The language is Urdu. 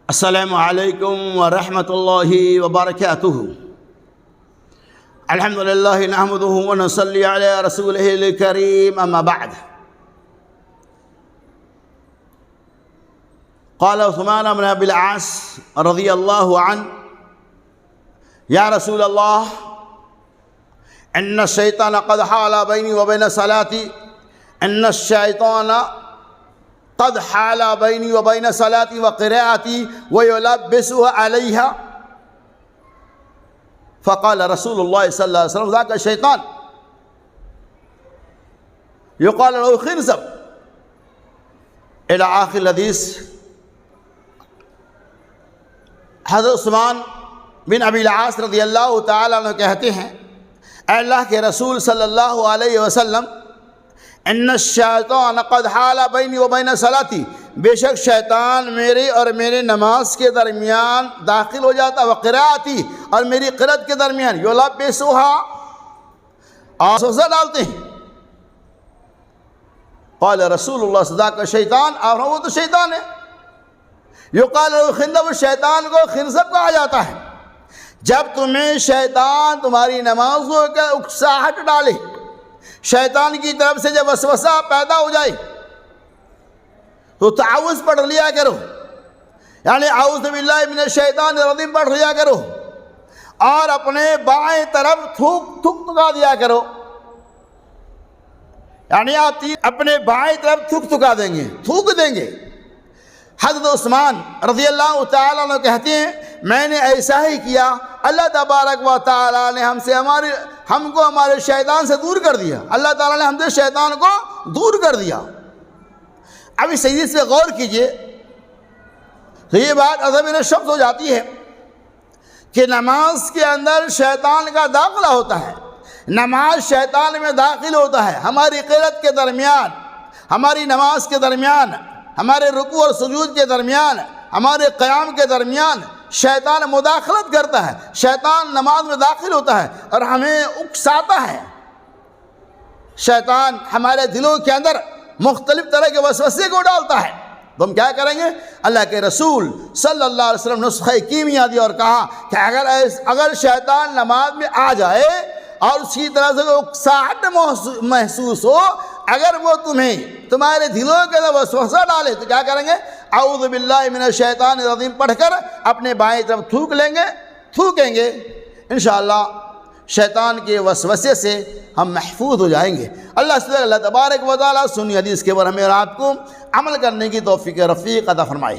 السلام علیکم ورحمۃ اللہ وبرکاتہ۔ الحمد للہ نحمدہ ونصلی علی رسولہ الکریم، اما بعد۔ قال عثمان بن ابی العاص رضی اللہ عنہ: یا رسول اللہ، ان الشیطان قد حال بینی وبین صلاتی، ان الشیطان قد حال بینی وبین صلاتی وقراءتی ویلبسها علیہا۔ فقال رسول اللہ صلی اللہ علیہ وسلم: ذاک الشیطان یقال له خنزب، الى آخر الحدیث۔ حضرت عثمان بن ابی العاص رضی اللہ تعالیٰ عنہ کہتے ہیں: اے اللہ کے رسول صلی اللہ علیہ وسلم، ان الشیطان قد حال بینی وبین صلاتی، بے شک شیطان میرے اور میرے نماز کے درمیان داخل ہو جاتا، وقراءتی، اور میری قرأت کے درمیان، یلبسها، اور وسوسہ ڈالتے ہیں۔ قال رسول اللہ صلی اللہ علیہ وسلم: شیطان، اور وہ تو شیطان ہے۔ یقال له خنزب، شیطان کو خنزب کہا جاتا ہے۔ جب تمہیں شیطان تمہاری نمازوں کا اکساہٹ ڈالے، شیطان کی طرف سے جب وسوسہ پیدا ہو جائے تو تعوذ پڑھ لیا کرو، یعنی اعوذ باللہ من الشیطان الرجیم پڑھ لیا کرو، اور اپنے بائیں طرف تھکا دیا کرو، یعنی آپ اپنے بائیں طرف تھکا دیں گے، تھوک دیں گے۔ حضرت عثمان رضی اللہ تعالیٰ عنہ کہتے ہیں: میں نے ایسا ہی کیا، اللہ تبارک و تعالیٰ نے ہم کو ہمارے شیطان سے دور کر دیا، اللہ تعالیٰ نے ہم سے شیطان کو دور کر دیا۔ اب اس حدیث پہ غور کیجئے تو یہ بات عظم شخص ہو جاتی ہے کہ نماز کے اندر شیطان کا داخلہ ہوتا ہے، نماز شیطان میں داخل ہوتا ہے۔ ہماری قرأت کے درمیان، ہماری نماز کے درمیان، ہمارے رکوع اور سجود کے درمیان، ہمارے قیام کے درمیان شیطان مداخلت کرتا ہے، شیطان نماز میں داخل ہوتا ہے اور ہمیں اکساتا ہے۔ شیطان ہمارے دلوں کے اندر مختلف طرح کے وسوسے کو ڈالتا ہے، تو ہم کیا کریں گے؟ اللہ کے رسول صلی اللہ علیہ وسلم نے نسخہ کیمیا دیا اور کہا کہ اگر شیطان نماز میں آ جائے اور اس کی طرح سے اکساہٹ محسوس ہو، اگر وہ تمہارے دلوں کے اندر وسوسہ ڈالے تو کیا کریں گے؟ اعوذ باللہ من الشیطان الرجیم پڑھ کر اپنے بائیں طرف تھوکیں گے۔ انشاءاللہ شیطان کے وسوسے سے ہم محفوظ ہو جائیں گے۔ اللہ تبارک و تعالیٰ سنی حدیث کے اوپر ہمیں اور آپ کو عمل کرنے کی توفیق رفیق عطا فرمائے۔